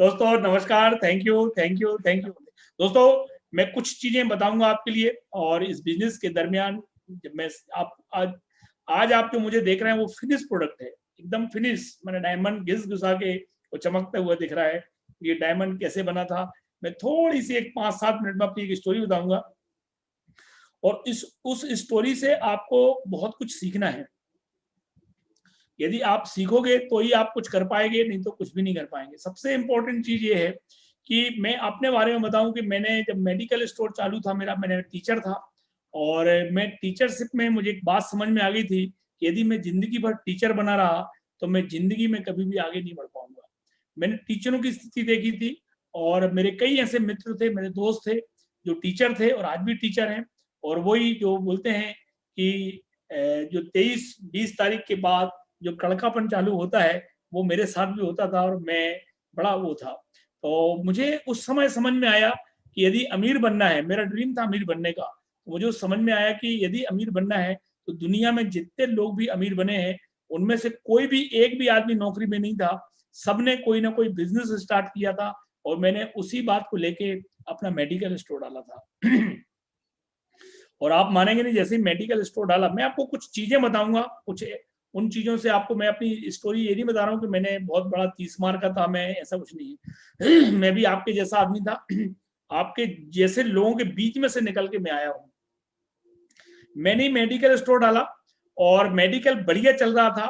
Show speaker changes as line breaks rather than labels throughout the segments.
दोस्तों नमस्कार, thank you, thank you, thank you. दोस्तों, मैं कुछ चीज़ें बताऊँगा आपके लिए और इस बिज़नेस के दरमियान जब मैं आप आज आप जो मुझे देख रहे हैं वो फिनिश प्रोडक्ट है, एकदम फिनिश। मैंने डायमंड घिस-घिसा के वो चमकता हुआ दिख रहा है। ये डायमंड कैसे बना था? मैं थोड़ी-सी एक 5-7 मिनट में अपनी एक स्टोरी बताऊँगा और इस उस स्टोरी से आपको बहुत कुछ सीखना है। यदि आप सीखोगे तो ही आप कुछ कर पाएंगे, नहीं तो कुछ भी नहीं कर पाएंगे। सबसे इम्पोर्टेंट चीज ये है कि मैं अपने बारे में बताऊं कि मैंने जब मेडिकल स्टोर चालू था मेरा, मैंने टीचर था और मैं टीचरशिप में मुझे एक बात समझ में आ गई थी कि यदि मैं जिंदगी भर टीचर बना रहा तो मैं जिंदगी में कभी भी आगे नहीं बढ़ पाऊंगा। मैंने टीचरों की स्थिति देखी थी और मेरे कई ऐसे मित्र थे, मेरे दोस्त थे जो टीचर थे और आज भी टीचर हैं। और वही जो बोलते हैं कि जो 23-20 तारीख के बाद जो कड़कापन चालू होता है वो मेरे साथ भी होता था और मैं बड़ा वो था। तो मुझे उस समय समझ में आया कि यदि अमीर बनना है, मेरा ड्रीम था अमीर बनने का, तो मुझे उस समझ में आया कि यदि अमीर बनना है तो दुनिया में जितने लोग भी अमीर बने हैं उनमें से कोई भी एक भी आदमी नौकरी में नहीं था। सबने कोई ना कोई बिजनेस स्टार्ट किया था और मैंने उसी बात को लेके अपना मेडिकल स्टोर डाला था। और आप मानेंगे नहीं, जैसे ही मेडिकल स्टोर डाला, मैं आपको कुछ चीजें बताऊंगा, कुछ उन चीजों से आपको मैं अपनी स्टोरी ये नहीं बता रहा हूँ कि मैंने बहुत बड़ा 30 मार का था, मैं ऐसा कुछ नहीं है। मैं भी आपके जैसा आदमी था। आपके जैसे लोगों के बीच में से निकल के मैं आया हूँ। मैंने मेडिकल स्टोर डाला और मेडिकल बढ़िया चल रहा था।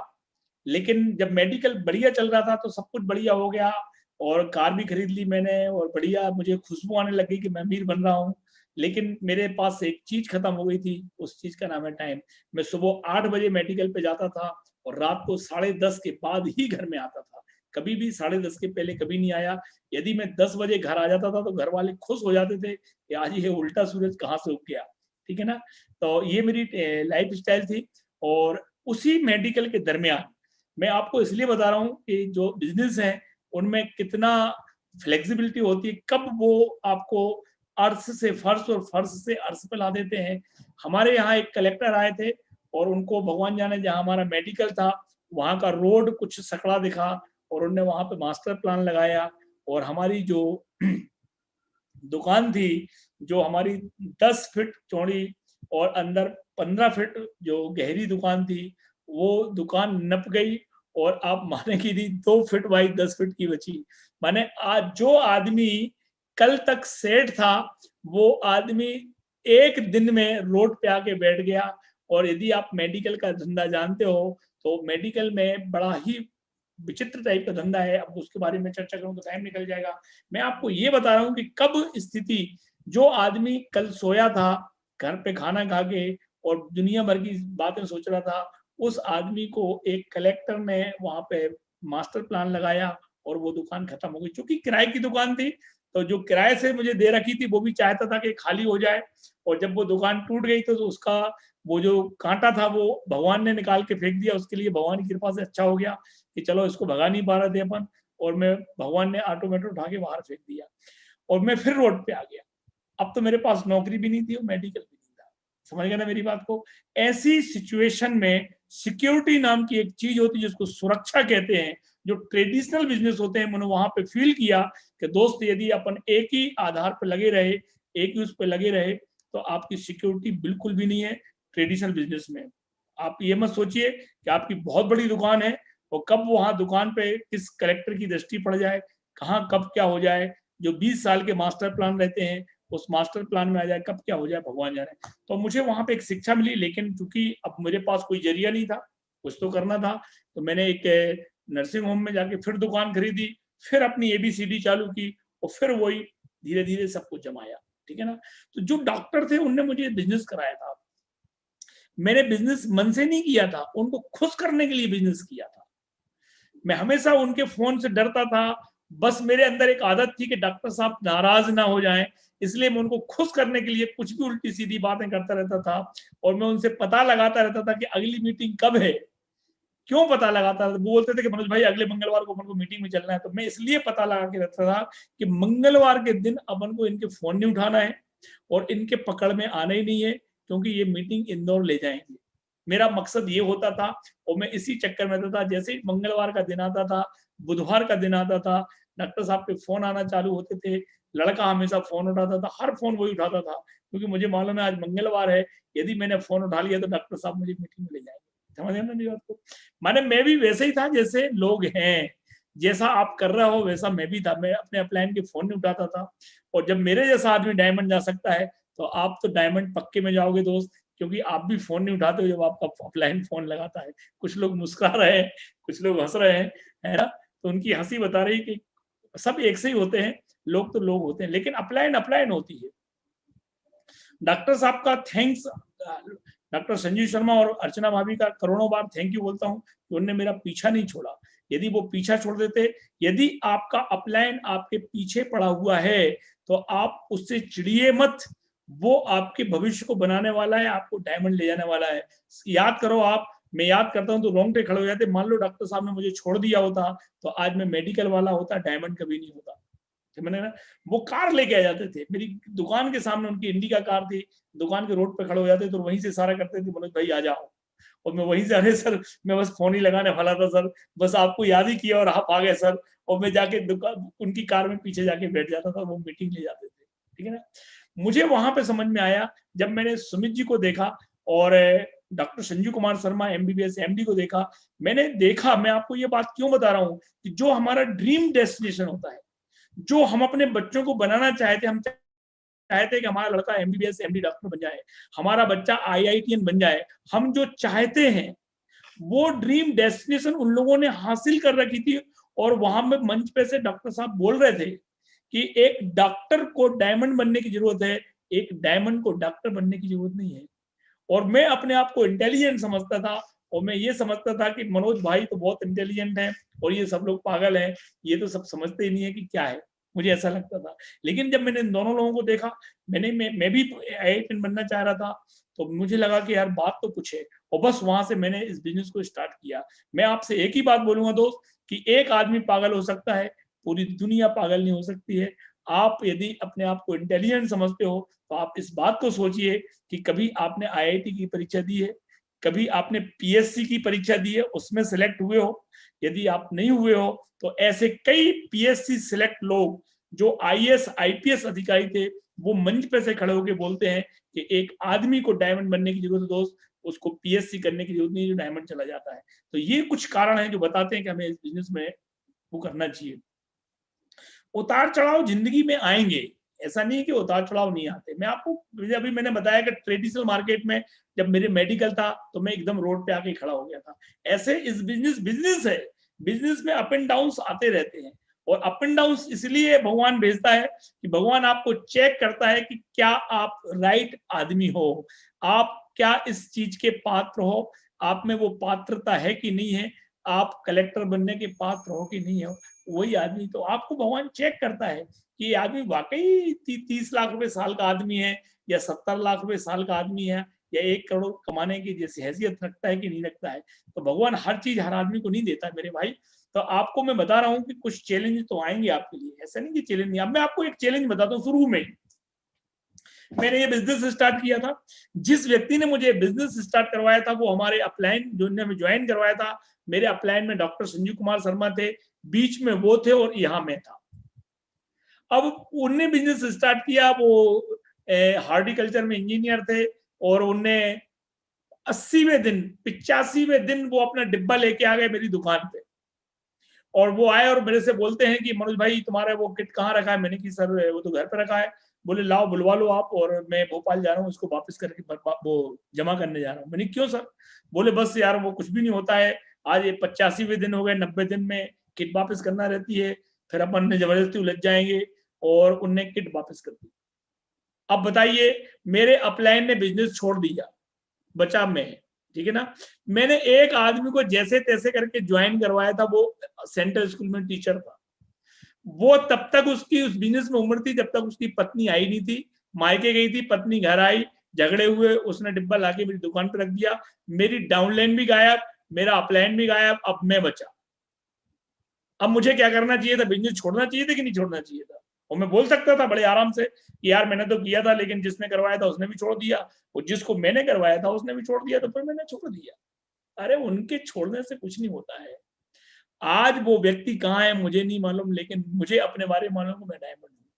लेकिन जब मेडिकल बढ़िया चल रहा था तो सब कुछ बढ़िया हो गया और कार भी खरीद ली मैंने और बढ़िया मुझे खुशबू आने लगी कि मैं अमीर बन रहा हूँ। लेकिन मेरे पास एक चीज खत्म हो गई थी, उस चीज का नाम है टाइम। मैं सुबह 8 बजे मेडिकल पे जाता था और रात को 10:30 के बाद ही घर में आता था। कभी भी 10:30 के पहले कभी नहीं आया। यदि मैं 10 बजे घर आ जाता था तो घर वाले खुश हो जाते थे कि आज ये उल्टा सूरज कहाँ से उग गया। ठीक है ना? तो ये मेरी लाइफ स्टाइल थी। और उसी मेडिकल के दरमियान मैं आपको इसलिए बता रहा हूँ कि जो बिजनेस है उनमें कितना फ्लेक्सिबिलिटी होती है, कब वो आपको अर्श से फर्श और फर्श से अर्श पे ला देते हैं। हमारे यहाँ एक कलेक्टर आए थे और उनको भगवान जाने जहाँ हमारा मेडिकल था वहाँ का रोड कुछ सकड़ा दिखा और उन्होंने वहाँ पे मास्टर प्लान लगाया और हमारी जो दुकान थी, जो हमारी 10 फीट चौड़ी और अंदर 15 फीट जो गहरी दुकान थी, वो दुकान नप गई और आप मानेंगे नहीं, 2 फीट बाई 10 फीट की बची। माने आज जो आदमी कल तक सेठ था वो आदमी एक दिन में रोड पे आके बैठ गया। और यदि आप मेडिकल का धंधा जानते हो तो मेडिकल में बड़ा ही विचित्र टाइप का धंधा है। अब उसके बारे में चर्चा करूं तो टाइम निकल जाएगा। मैं आपको ये बता रहा हूँ कि कब स्थिति, जो आदमी कल सोया था घर पे खाना खा के और दुनिया भर की बातें सोच रहा था, उस आदमी को एक कलेक्टर ने वहां पे मास्टर प्लान लगाया और वो दुकान खत्म हो गई। चूंकि किराए की दुकान थी तो जो किराए से मुझे दे रखी थी वो भी चाहता था कि खाली हो जाए। और जब वो दुकान टूट गई तो उसका वो जो कांटा था वो भगवान ने निकाल के फेंक दिया। उसके लिए भगवान की कृपा से अच्छा हो गया कि चलो इसको भगा नहीं पा रहे थे अपन, और मैं भगवान ने ऑटोमेटिक उठा के बाहर फेंक दिया और मैं फिर रोड पे आ गया। अब तो मेरे पास नौकरी भी नहीं थी और मेडिकल भी नहीं था। समझ गए ना मेरी बात को? ऐसी सिचुएशन में सिक्योरिटी नाम की एक चीज होती है जिसको सुरक्षा कहते हैं, जो ट्रेडिशनल बिजनेस होते हैं, मैंने वहां पे फील किया कि दोस्त यदि अपन एक ही आधार पर लगे रहे, एक ही उस पर लगे रहे, तो आपकी सिक्योरिटी बिल्कुल भी नहीं है ट्रेडिशनल बिजनेस में। आप ये मत सोचिए कि आपकी बहुत बड़ी दुकान है और कब वहां दुकान पे किस कलेक्टर की दृष्टि पड़ जाए, कहाँ कब क्या हो जाए। जो 20 साल के मास्टर प्लान रहते हैं उस मास्टर प्लान में आ जाए, कब क्या हो जाए भगवान जाने। तो मुझे वहां पे एक शिक्षा मिली, लेकिन चूंकि अब मेरे पास कोई जरिया नहीं था, कुछ तो करना था, तो मैंने एक नर्सिंग होम में जाके फिर दुकान खरीदी, फिर अपनी एबीसीडी चालू की और फिर वही धीरे धीरे सब कुछ जमाया। ठीक है ना? तो जो डॉक्टर थे उनने मुझे बिजनेस कराया था। मैंने बिजनेस मन से नहीं किया था, उनको खुश करने के लिए बिजनेस किया था। मैं हमेशा उनके फोन से डरता था। बस मेरे अंदर एक आदत थी कि डॉक्टर साहब नाराज ना हो जाएं, इसलिए मैं उनको खुश करने के लिए कुछ भी उल्टी सीधी बातें करता रहता था। और मैं उनसे पता लगाता रहता था कि अगली मीटिंग कब है। क्यों पता लगाता था? वो बोलते थे कि मनोज भाई अगले मंगलवार को अपन को मीटिंग में चलना है, तो मैं इसलिए पता लगा के रखता था कि मंगलवार के दिन अपन को इनके फोन नहीं उठाना है और इनके पकड़ में आना ही नहीं है, क्योंकि ये मीटिंग इंदौर ले जाएंगे। मेरा मकसद ये होता था और मैं इसी चक्कर में था। जैसे ही मंगलवार का दिन आता था, बुधवार का दिन आता था, डॉक्टर साहब के फोन आना चालू होते थे, लड़का हमेशा फोन उठाता था, हर फोन वही उठाता था, क्योंकि मुझे मालूम है आज मंगलवार है, यदि मैंने फोन उठा लिया तो डॉक्टर साहब मुझे मीटिंग में ले जाएंगे। समझ में नहीं बात को? माने मैं भी वैसे ही था जैसे लोग हैं, जैसा आप कर रहे हो वैसा मैं भी था। मैं अपने अपलाइन के फोन नहीं उठाता था, और जब मेरे जैसा आदमी डायमंड जा सकता है तो आप तो डायमंड पक्के में जाओगे दोस्त, क्योंकि आप भी फोन नहीं उठाते हो जब आपका अपलाइन फोन लगाता है। कुछ लोग मुस्कुरा रहे हैं, कुछ लोग हंस रहे हैं, है ना? तो उनकी हंसी बता रही कि सब एक से ही होते हैं, लोग तो लोग होते हैं, लेकिन अपलाइन अपलाइन होती है। डॉक्टर साहब का थैंक्स, डॉक्टर संजीव शर्मा और अर्चना भाभी का करोड़ों बार थैंक यू बोलता हूँ कि उन्होंने मेरा पीछा नहीं छोड़ा। यदि वो पीछा छोड़ देते, यदि आपका अपलाइन आपके पीछे पड़ा हुआ है तो आप उससे चिड़िए मत, वो आपके भविष्य को बनाने वाला है, आपको डायमंड ले जाने वाला है। याद करो आप, मैं याद करता हूँ तो रोंगटे खड़े हो जाते। मान लो डॉक्टर साहब ने मुझे छोड़ दिया होता तो आज मैं मेडिकल वाला होता, डायमंड कभी नहीं होता। मैंने ना, वो कार लेके आ जाते थे मेरी दुकान के सामने, उनकी इंडिका कार थी, दुकान के रोड पे खड़े हो जाते तो वहीं से इशारा करते थे, मनोज भाई आ जाओ, और मैं वहीं से, अरे सर मैं बस फोन ही लगाने वाला था सर, बस आपको याद ही किया और आप आ गए सर, और मैं जाके दुकान उनकी कार में पीछे जाके बैठ जाता था, वो मीटिंग ले जाते थे। ठीक है ना? मुझे वहां पे समझ में आया जब मैंने सुमित जी को देखा और doctor Sanjeev Kumar Sharma MBBS MD को देखा, मैंने देखा, मैं आपको ये बात क्यों बता रहा हूँ कि जो हमारा ड्रीम डेस्टिनेशन होता है, जो हम अपने बच्चों को बनाना चाहते, हम चाहते कि हमारा लड़का एमबीबीएस एमडी डॉक्टर बन जाए, हमारा बच्चा आईआईटीएन बन जाए, हम जो चाहते हैं वो ड्रीम डेस्टिनेशन उन लोगों ने हासिल कर रखी थी। और वहां में मंच पे से डॉक्टर साहब बोल रहे थे कि एक डॉक्टर को डायमंड बनने की जरूरत है, एक डायमंड को डॉक्टर बनने की जरूरत नहीं है। और मैं अपने आप को इंटेलिजेंट समझता था, और मैं ये समझता था कि मनोज भाई तो बहुत इंटेलिजेंट है और ये सब लोग पागल हैं, ये तो सब समझते ही नहीं है कि क्या है, मुझे ऐसा लगता था। लेकिन जब मैंने इन दोनों लोगों को देखा, मैं भी आईआईटीएन बनना चाह रहा था, तो मुझे लगा कि यार बात तो कुछ है, और बस वहां से मैंने इस बिजनेस को स्टार्ट किया। मैं आपसे एक ही बात बोलूंगा दोस्त, कि एक आदमी पागल हो सकता है, पूरी दुनिया पागल नहीं हो सकती है। आप यदि अपने आप को इंटेलिजेंट समझते हो तो आप इस बात को सोचिए कि कभी आपने आईआईटी की परीक्षा दी है, कभी आपने पीएससी की परीक्षा दी है, उसमें सिलेक्ट हुए हो? यदि आप नहीं हुए हो तो ऐसे कई पीएससी सिलेक्ट लोग जो आईएएस आईपीएस अधिकारी थे, वो मंच पे से खड़े होकर बोलते हैं कि एक आदमी को डायमंड बनने की जरूरत है दोस्त, उसको पीएससी करने की जरूरत नहीं, जो डायमंड चला जाता है। तो ये कुछ कारण हैं जो बताते हैं कि हमें इस बिजनेस में वो करना चाहिए। उतार चढ़ाव जिंदगी में आएंगे, ऐसा नहीं है कि उतार चढ़ाव नहीं आते। मैं आपको अभी मैंने बताया कि ट्रेडिशनल मार्केट में जब मेरे मेडिकल था तो मैं एकदम रोड पे आके खड़ा हो गया था। ऐसे इस बिजनेस है, बिजनेस में अप एंड डाउन आते रहते हैं, और अप एंड डाउन इसलिए भगवान भेजता है कि भगवान आपको चेक करता है कि क्या आप राइट आदमी हो, आप क्या इस चीज के पात्र हो, आप में वो पात्रता है कि नहीं है, आप कलेक्टर बनने के पात्र हो कि नहीं हो। वही आदमी, तो आपको भगवान चेक करता है कि ये आदमी वाकई 30 लाख रुपए साल का आदमी है, या 70 लाख रुपए साल का आदमी है, या 1 करोड़ कमाने की जैसी हैसियत रखता है कि नहीं रखता है। तो भगवान हर चीज हर आदमी को नहीं देता मेरे भाई। तो आपको मैं बता रहा हूँ कि कुछ चैलेंज तो आएंगे आपके लिए, ऐसा नहीं कि चैलेंज नहीं। अब मैं आपको एक चैलेंज बताता हूँ। शुरू में मैंने ये बिजनेस स्टार्ट किया था, जिस व्यक्ति ने मुझे बिजनेस स्टार्ट करवाया था वो हमारे अपलाइन जो ने हमें ज्वाइन करवाया था, मेरे अपलाइन में डॉक्टर संजीव कुमार शर्मा थे, बीच में वो थे और यहाँ मैं था। अब उनने बिजनेस स्टार्ट किया, वो हार्टिकल्चर में इंजीनियर थे, और उनने 80वें दिन 85वें दिन वो अपना डिब्बा लेके आ गए मेरी दुकान पे, और वो आए और मेरे से बोलते हैं कि मनोज भाई तुम्हारा वो किट कहाँ रखा है? मैंने कि सर वो तो घर पे रखा है। बोले लाओ बुलवा लो आप, और मैं भोपाल जा रहा हूँ, इसको वापस करके वो जमा करने जा रहा हूँ। मैंने क्यों सर? बोले बस यार वो कुछ भी नहीं होता है, आज ये 85वें दिन हो गए, 90 दिन में किट वापस करना रहती है, फिर अपन ने जबरदस्ती उलझ जाएंगे, और उनने किट वापस कर दी। अब बताइए, मेरे अपलाइन ने बिजनेस छोड़ दिया, बचा मैं, ठीक है ना? मैंने एक आदमी को जैसे तैसे करके ज्वाइन करवाया था, वो सेंट्रल स्कूल में टीचर था। वो तब तक उसकी उस बिजनेस में उम्र थी जब तक उसकी पत्नी आई नहीं थी, मायके गई थी, पत्नी घर आई, झगड़े हुए, उसने डिब्बा लाके मेरी दुकान पर रख दिया, मेरी डाउनलाइन भी गायब, मेरा अपलाइन भी गायब, अब मैं बचा। अब मुझे क्या करना चाहिए था? बिजनेस छोड़ना चाहिए था कि नहीं छोड़ना चाहिए था? और मैं बोल सकता था बड़े आराम से कि यार मैंने तो किया था, लेकिन जिसने करवाया था उसने भी छोड़ दिया, और जिसको मैंने करवाया था उसने भी छोड़ दिया, तो फिर मैंने छोड़ दिया। अरे उनके छोड़ने से कुछ नहीं होता है। आज वो व्यक्ति कहाँ है मुझे नहीं मालूम, लेकिन मुझे अपने बारे में मालूम मैं डायमंड हूँ,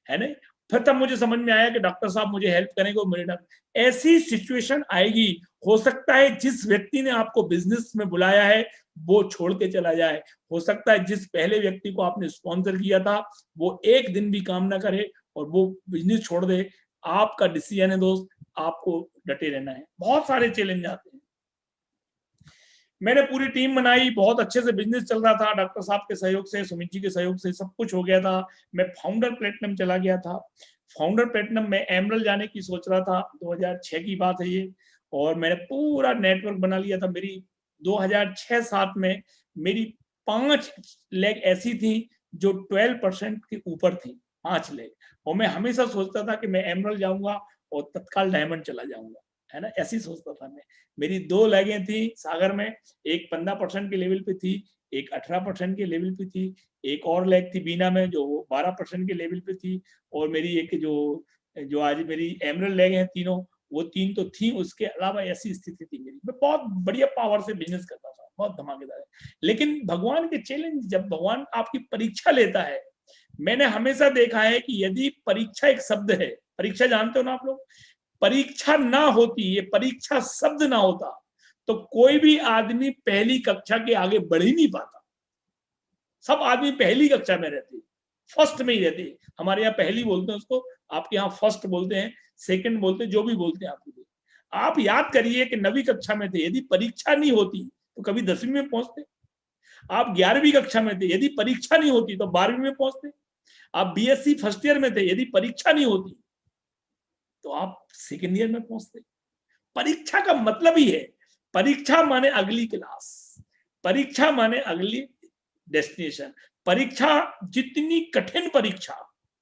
है ना। फिर तब मुझे समझ में आया कि डॉक्टर साहब मुझे हेल्प करेंगे, मेरे डॉक्टर, ऐसी सिचुएशन आएगी, हो सकता है जिस व्यक्ति ने आपको बिजनेस में बुलाया है वो छोड़ के चला जाए, हो सकता है जिस पहले व्यक्ति को आपने स्पॉन्सर किया था वो एक दिन भी काम ना करे और वो बिजनेस छोड़ दे। आपका डिसीजन है दोस्त, आपको डटे रहना है। बहुत सारे चैलेंज आते हैं। मैंने पूरी टीम बनाई, बहुत अच्छे से बिजनेस चल रहा था, डॉक्टर साहब के सहयोग से, सुमित जी के सहयोग से सब कुछ हो गया था। मैं फाउंडर प्लेटिनम चला गया था। फाउंडर प्लेटिनम में एमरल्ड जाने की सोच रहा था, 2006 की बात है ये, और मैंने पूरा नेटवर्क बना लिया था। मेरी 2006-7 में मेरी 5 लेग ऐसी थी जो 12% के ऊपर थी, 5 लेग, और मैं हमेशा सोचता था कि मैं एमरल्ड जाऊंगा और तत्काल डायमंड चला जाऊंगा, है ना, ऐसी सोचता था मैं। मेरी 2 लेगें थी सागर में, एक 15% के लेवल पे थी, एक 18% के लेवल पे थी, एक और लेग थी बीना में जो 12% के लेवल पे थी, और मेरी एक जो जो आज मेरी एमरल्ड लेग है तीनों, वो 3 तो थी। उसके अलावा ऐसी स्थिति थी मेरी, मैं बहुत बढ़िया पावर से बिजनेस करता था, बहुत धमाकेदार है। लेकिन भगवान के चैलेंज, जब भगवान आपकी परीक्षा लेता है, मैंने हमेशा देखा है कि यदि परीक्षा एक शब्द है, परीक्षा जानते हो ना आप लोग, परीक्षा ना होती, ये परीक्षा शब्द ना होता तो कोई भी आदमी पहली कक्षा के आगे बढ़ ही नहीं पाता। सब आदमी पहली कक्षा में रहते, फर्स्ट में ही रहते। हमारे यहाँ पहली बोलते हैं उसको, आपके यहाँ फर्स्ट बोलते हैं, सेकंड बोलते हैं, जो भी बोलते हैं आपको। आप याद करिए कि 9वीं कक्षा में थे, यदि परीक्षा नहीं होती तो कभी 10वीं में पहुंचते। आप 11वीं कक्षा में थे, यदि परीक्षा नहीं होती तो 12वीं में पहुंचते। आप बीएससी फर्स्ट ईयर में थे, यदि परीक्षा नहीं होती तो आप सेकेंड ईयर में पहुंचते। परीक्षा का मतलब ही है, परीक्षा माने अगली क्लास, परीक्षा माने अगली डेस्टिनेशन। परीक्षा जितनी कठिन परीक्षा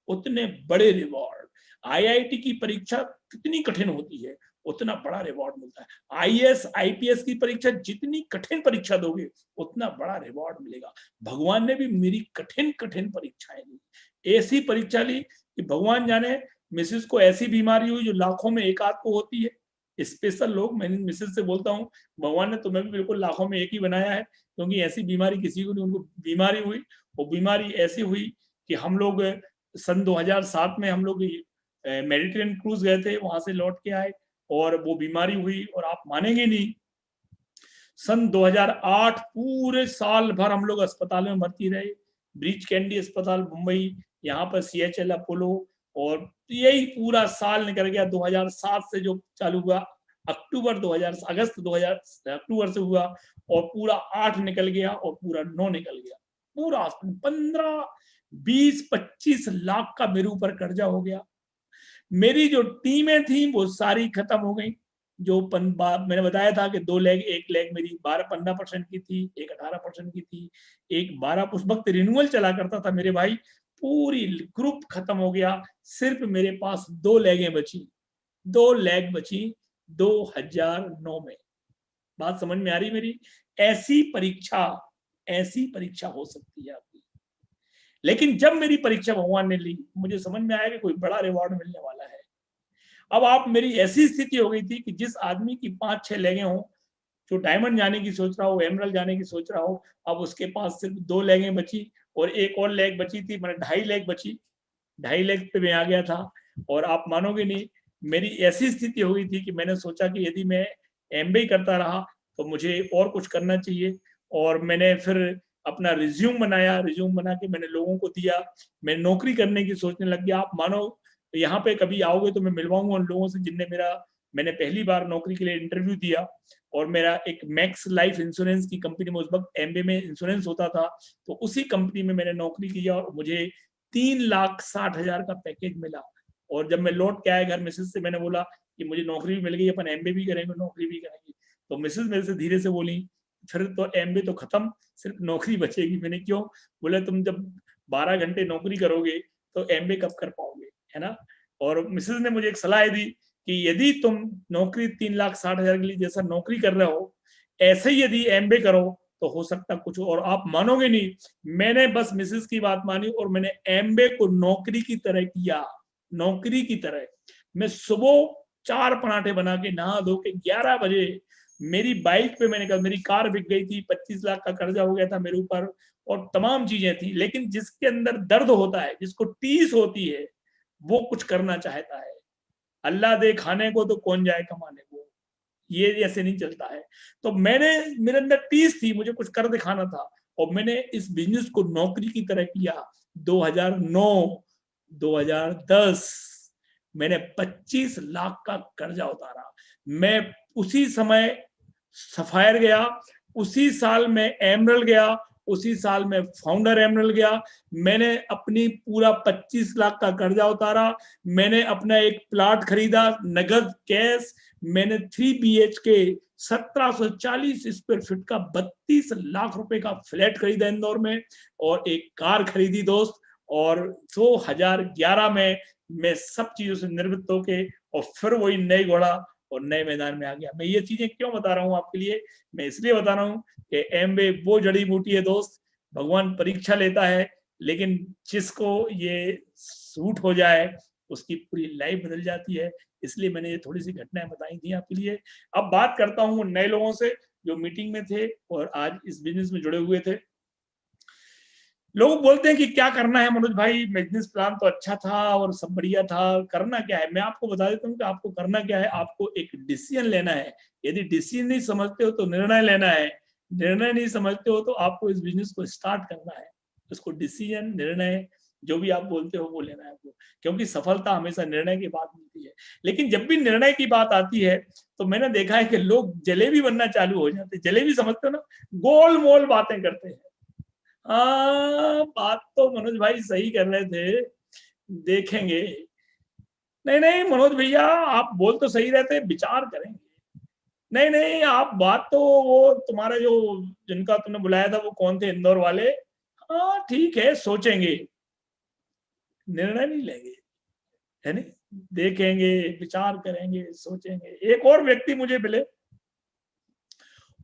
उतने बड़े रिवॉर्ड। आईआईटी की परीक्षा कितनी कठिन होती है उतना बड़ा रिवॉर्ड मिलता है। आईएएस आईपीएस की परीक्षा जितनी कठिन परीक्षा दोगे उतना बड़ा रिवॉर्ड मिलेगा। भगवान ने भी मेरी कठिन कठिन परीक्षाएं ली, ऐसी परीक्षा ली कि भगवान जाने, मिसेस को ऐसी बीमारी हुई जो लाखों में एक आध को होती है। स्पेशल लोग, मैंने मिसेस से बोलता हूँ भगवान ने तुम्हें भी बिल्कुल लाखों में एक ही बनाया है, क्योंकि ऐसी बीमारी किसी को नहीं। उनको बीमारी हुई, वो बीमारी ऐसी हुई कि हम लोग सन 2007 में हम लोग मेडिटेरियन क्रूज गए थे, वहां से लौट के आए और वो बीमारी हुई, और आप मानेंगे नहीं, सन 2008 पूरे साल भर हम लोग अस्पताल में भर्ती रहे। ब्रीच कैंडी अस्पताल मुंबई, यहाँ पर सीएचएल अपोलो, और यही पूरा साल निकल गया। 2007 से जो चालू हुआ, अक्टूबर 2000, अगस्त 2000 अक्टूबर से हुआ, और पूरा 8 निकल गया और पूरा 9 निकल गया। पूरा 15-20-25 लाख का मेरे ऊपर कर्जा हो गया। मेरी जो टीमें थी वो सारी खत्म हो गई। जो मैंने बताया था कि 2 लेग, एक लेग मेरी 15% की थी, एक 18% की थी, एक 12, उस वक्त रिन्यूअल चला करता था मेरे भाई। पूरी ग्रुप खत्म हो गया, सिर्फ मेरे पास 2 लेगें बची, 2 लेग बची 2009 में। बात समझ में आ रही मेरी? ऐसी परीक्षा, ऐसी परीक्षा हो सकती है आपकी। लेकिन जब मेरी परीक्षा भगवान ने ली, मुझे समझ में आया कि कोई बड़ा रिवॉर्ड मिलने वाला है। अब आप, मेरी ऐसी स्थिति हो गई थी कि जिस आदमी की 5-6 लेगें हों, जो डायमंड जाने की सोच रहा हो, एमरल्ड जाने की सोच रहा हो, अब उसके पास सिर्फ 2 लेगें बची, और एक और लेग बची थी, मैंने 2.5 लेग बची, 2.5 लेग पे मैं आ गया था। और आप मानोगे नहीं, मेरी ऐसी स्थिति हो गई थी कि मैंने सोचा कि यदि मैं एमबीए करता रहा तो मुझे और कुछ करना चाहिए। और मैंने फिर अपना रिज्यूम बनाया, रिज्यूम बना के मैंने लोगों को दिया, मैं नौकरी करने की सोचने लग गया। आप मानो, यहाँ पे कभी आओगे तो मैं मिलवाऊंगा उन लोगों से जिनने मैंने पहली बार नौकरी के लिए इंटरव्यू दिया। और मेरा एक मैक्स लाइफ इंश्योरेंस की कंपनी में, उस वक्त एमबीए में इंश्योरेंस होता था, तो उसी कंपनी में मैंने नौकरी की और मुझे 3,60,000 का पैकेज मिला। और जब मैं लौट के आया घर, मिसेज से मैंने बोला कि मुझे नौकरी भी मिल गई, अपन एमबीए भी करेंगे, नौकरी भी करेंगे। तो मिसेज मेरे से धीरे से बोली, फिर तो एमबीए तो खत्म, सिर्फ नौकरी बचेगी। मैंने क्यों? बोले तुम जब 12 घंटे नौकरी करोगे तो एमबीए कब कर पाओगे, है ना। और मिसेज ने मुझे एक सलाह दी कि यदि तुम नौकरी 3,60,000 के लिए जैसा नौकरी कर रहे हो, ऐसे ही यदि एमबीए करो तो हो सकता कुछ। और आप मानोगे नहीं, मैंने बस मिसेज की बात मानी और मैंने एमबीए को नौकरी की तरह किया, नौकरी की तरह। मैं सुबह 4 पराठे बना के, नहा धो के 11 बजे मेरी बाइक पे मैंने कहा, मेरी कार बिक गई थी, 25 लाख का कर्जा हो गया था मेरे ऊपर और तमाम चीजें थी। लेकिन जिसके अंदर दर्द होता है, जिसको टीस होती है, वो कुछ करना चाहता है। अल्लाह दे खाने को तो कौन जाए कमाने को, ये ऐसे नहीं चलता है। तो मेरे अंदर टीस थी, मुझे कुछ कर दिखाना था और मैंने इस बिजनेस को नौकरी की तरह किया। 2009 2010 मैंने 25 लाख का कर्जा उतारा। मैं उसी समय सफायर गया, उसी साल में एमरल्ड गया, उसी साल में फाउंडर एमरल्ड गया। मैंने अपनी पूरा 25 लाख का कर्जा उतारा। मैंने अपना एक प्लाट खरीदा नगद कैश। मैंने 3 BHK 1740 स्क्वायर फीट का 32 लाख रुपए का फ्लैट खरीदा इंदौर में और एक कार खरीदी दोस्त। और 2011 में मैं सब चीजों से निर्वृत्त होके और फिर वही नए घोड़ा और नए मैदान में आ गया। मैं ये चीजें क्यों बता रहा हूँ आपके लिए? मैं इसलिए बता रहा हूँ कि एमवे वो जड़ी बूटी है दोस्त, भगवान परीक्षा लेता है, लेकिन जिसको ये सूट हो जाए उसकी पूरी लाइफ बदल जाती है। इसलिए मैंने ये थोड़ी सी घटनाएं बताई थी आपके लिए। अब बात करता हूँ नए लोगों से जो मीटिंग में थे और आज इस बिजनेस में जुड़े हुए थे। लोग बोलते हैं कि क्या करना है मनोज भाई, बिजनेस प्लान तो अच्छा था और सब बढ़िया था, करना क्या है? मैं आपको बता देता हूँ कि आपको करना क्या है। आपको एक डिसीजन लेना है। यदि डिसीजन नहीं समझते हो तो निर्णय लेना है। निर्णय नहीं समझते हो तो आपको इस बिजनेस को स्टार्ट करना है। उसको डिसीजन, निर्णय, जो भी आप बोलते हो वो लेना है आपको, क्योंकि सफलता हमेशा निर्णय की बात मिलती है। लेकिन जब भी निर्णय की बात आती है तो मैंने देखा है कि लोग जलेबी बनना चालू हो जाते हैं। जलेबी समझते हो ना, गोल मोल बातें करते हैं। बात तो मनोज भाई सही कर रहे थे, देखेंगे। नहीं नहीं मनोज भैया, आप बोल तो सही रहते, विचार करेंगे। नहीं नहीं, आप बात तो वो तुम्हारे जो जिनका तुमने बुलाया था वो कौन थे, इंदौर वाले? हाँ ठीक है, सोचेंगे, निर्णय नहीं लेंगे, है नहीं, देखेंगे, विचार करेंगे, सोचेंगे। एक और व्यक्ति मुझे मिले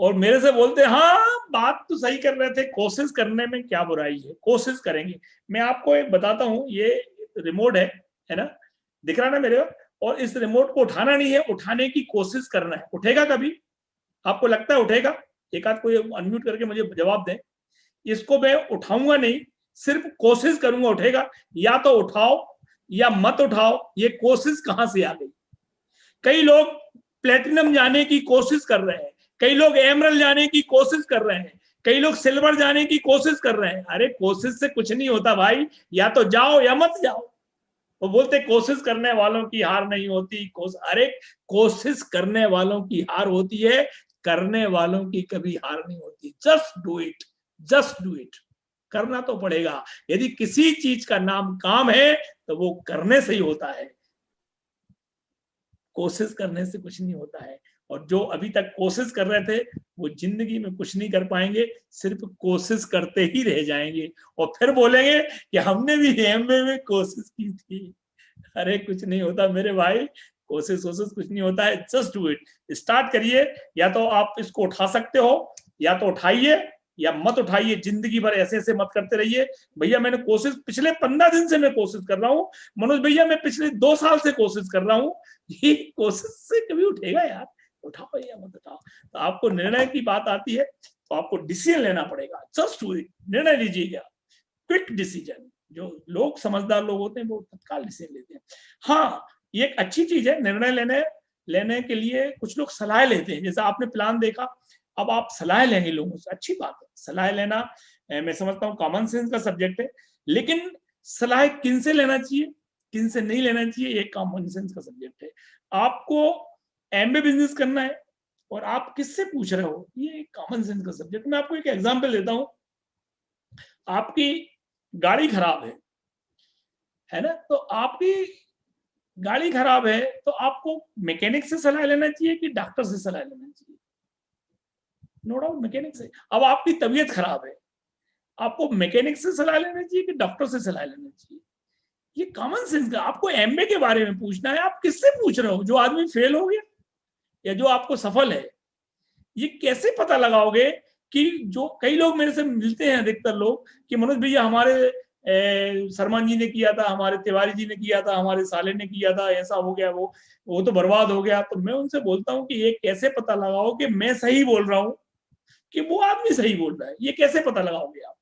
और मेरे से बोलते, हाँ बात तो सही कर रहे थे, कोशिश करने में क्या बुराई है, कोशिश करेंगे। मैं आपको एक बताता हूँ, ये रिमोट है ना, दिख रहा ना मेरे को? और इस रिमोट को उठाना नहीं है, उठाने की कोशिश करना है। उठेगा कभी? आपको लगता है उठेगा? एक आध कोई अनम्यूट करके मुझे जवाब दें। इसको मैं उठाऊंगा नहीं, सिर्फ कोशिश करूंगा, उठेगा? या तो उठाओ या मत उठाओ, ये कोशिश कहां से आ गई? कई लोग प्लेटिनम जाने की कोशिश कर रहे हैं, कई लोग एमरल्ड जाने की कोशिश कर रहे हैं, कई लोग सिल्वर जाने की कोशिश कर रहे हैं। अरे कोशिश से कुछ नहीं होता भाई, या तो जाओ या मत जाओ। वो बोलते कोशिश करने वालों की हार नहीं होती। अरे कोशिश करने वालों की हार होती है, करने वालों की कभी हार नहीं होती। Just do it, just do it. करना तो पड़ेगा। यदि किसी चीज का नाम काम है तो वो करने से ही होता है, कोशिश करने से कुछ नहीं होता है। और जो अभी तक कोशिश कर रहे थे वो जिंदगी में कुछ नहीं कर पाएंगे, सिर्फ कोशिश करते ही रह जाएंगे और फिर बोलेंगे कि हमने भी एमबीए में कोशिश की थी। अरे कुछ नहीं होता मेरे भाई, कोशिश कुछ नहीं होता है। जस्ट डू इट, स्टार्ट करिए। या तो आप इसको उठा सकते हो, या तो उठाइए या मत उठाइए। जिंदगी भर ऐसे ऐसे मत करते रहिए। भैया मैंने कोशिश, पिछले 15 दिन से मैं कोशिश कर रहा हूँ। मनोज भैया मैं पिछले 2 साल से कोशिश कर रहा हूँ। ये कोशिश से कभी उठेगा यार? उठाओ या मत उठाओ। तो आपको निर्णय की बात आती है तो आपको डिसीजन लेना पड़ेगा। जस्ट डू इट, निर्णय लीजिएगा, क्विक डिसीजन। जो लोग समझदार लोग होते हैं वो तत्काल डिसीजन लेते हैं। हाँ, ये एक अच्छी चीज है, निर्णय लेने के लिए कुछ लोग सलाह लेते हैं। जैसे आपने प्लान देखा, अब आप सलाह लेंगे लोगों से, अच्छी बात है। सलाह लेना मैं समझता हूँ कॉमन सेंस का सब्जेक्ट है, लेकिन सलाह किन से लेना चाहिए, किन से नहीं लेना चाहिए, ये कॉमन सेंस का सब्जेक्ट है। आपको एमबीए बिजनेस करना है और आप किससे पूछ रहे हो, ये कॉमन सेंस का सब्जेक्ट। मैं आपको एक एग्जांपल देता हूँ। आपकी गाड़ी खराब है ना, तो आपकी गाड़ी खराब है तो आपको मैकेनिक से सलाह लेना चाहिए कि डॉक्टर से सलाह लेना चाहिए? नो डाउट मैकेनिक से। अब आपकी तबीयत खराब है, आपको मैकेनिक से सलाह लेना चाहिए कि डॉक्टर से सलाह लेना चाहिए? ये कॉमन सेंस का। आपको एमबीए के बारे में पूछना है, आप किससे पूछ रहे हो? जो आदमी फेल हो गया या जो आपको सफल है? ये कैसे पता लगाओगे कि जो कई लोग मेरे से मिलते हैं, अधिकतर लोग, कि मनोज भैया हमारे शर्मा जी ने किया था, हमारे तिवारी जी ने किया था, हमारे साले ने किया था, ऐसा हो गया, वो तो बर्बाद हो गया। तो मैं उनसे बोलता हूँ कि ये कैसे पता लगाओ कि मैं सही बोल रहा हूँ कि वो आदमी सही बोल रहा है, ये कैसे पता लगाओगे आप?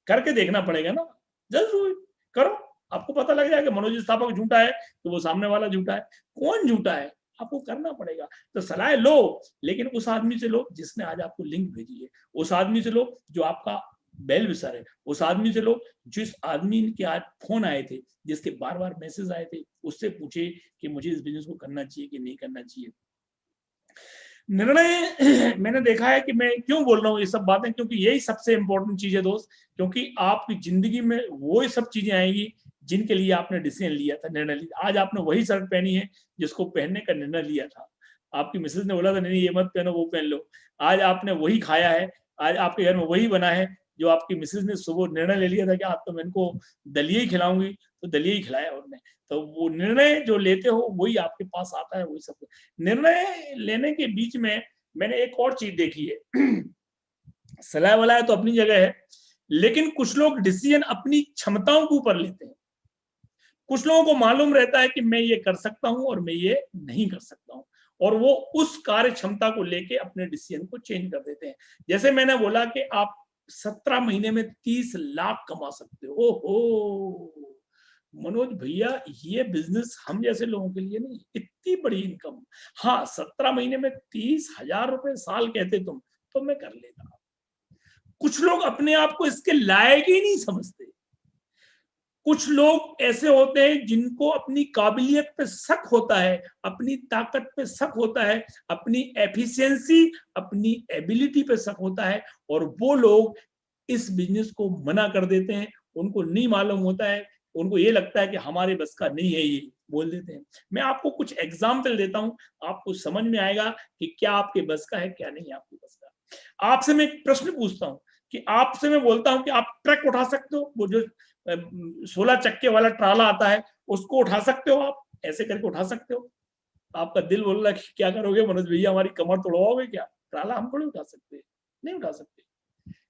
करके देखना पड़ेगा ना, जरूर करो, आपको पता लग जाएगा मनोज स्थापक झूठा है तो वो सामने वाला झूठा है, कौन झूठा है आपको करना पड़ेगा। तो सलाह लो, लेकिन उस आदमी से लो जिसने आज आपको लिंक भेजी है, उस आदमी से लो जो आपका बेल विसर है, उस आदमी से लो जिस आदमी के आज फोन आए थे, जिसके बार बार मैसेज आए थे, उससे पूछे कि मुझे इस बिजनेस को करना चाहिए कि नहीं करना चाहिए। निर्णय मैंने देखा है कि मैं क्यों बोल रहा हूँ ये सब बातें, क्योंकि यही सबसे इंपॉर्टेंट चीज है दोस्त, क्योंकि आपकी जिंदगी में वो सब चीजें आएंगी जिनके लिए आपने डिसीजन लिया था, निर्णय लिया। आज आपने वही शर्ट पहनी है जिसको पहनने का निर्णय लिया था, आपकी मिसेज ने बोला था नहीं ये मत पहनो वो पहन लो, आज आपने वही खाया है, आज आपके घर में वही बना है जो आपकी मिसेज ने सुबह निर्णय ले लिया था कि आज तो मैं इनको दलिया ही खिलाऊंगी, तो दलिया ही खिलाया उन्होंने। तो वो निर्णय जो लेते हो वही आपके पास आता है, वही सब। निर्णय लेने के बीच में मैंने एक और चीज देखी है सलाह वलाह तो अपनी जगह है, लेकिन कुछ लोग डिसीजन अपनी क्षमताओं के ऊपर लेते हैं। कुछ लोगों को मालूम रहता है कि मैं ये कर सकता हूं और मैं ये नहीं कर सकता हूं, और वो उस कार्य क्षमता को लेके अपने डिसीजन को चेंज कर देते हैं। जैसे मैंने बोला कि आप 17 महीने में 30 लाख कमा सकते हो। ओहो मनोज भैया, ये बिजनेस हम जैसे लोगों के लिए नहीं, इतनी बड़ी इनकम। हाँ 17 महीने में 30,000 रुपए साल कहते तुम, तो मैं कर लेता। कुछ लोग अपने आप को इसके लायक ही नहीं समझते। कुछ लोग ऐसे होते हैं जिनको अपनी काबिलियत पे शक होता है, अपनी ताकत पे शक होता है, अपनी एफिशिएंसी, अपनी एबिलिटी पे शक होता है, और वो लोग इस बिजनेस को मना कर देते हैं। उनको नहीं मालूम होता है, उनको ये लगता है कि हमारे बस का नहीं है, ये बोल देते हैं। मैं आपको कुछ एग्जाम्पल देता हूं, आपको समझ में आएगा कि क्या आपके बस का है क्या नहीं आपके बस का। आपसे मैं एक प्रश्न पूछता हूं कि आपसे मैं बोलता हूं कि आप ट्रक उठा सकते हो, वो जो 16 चक्के वाला ट्राला आता है उसको उठा सकते हो, आप ऐसे करके उठा सकते हो? आपका दिल बोल रहा है कि क्या करोगे मनोज भैया, हमारी कमर तोड़वाओगे क्या? ट्राला हम थोड़ी उठा सकते, नहीं उठा सकते।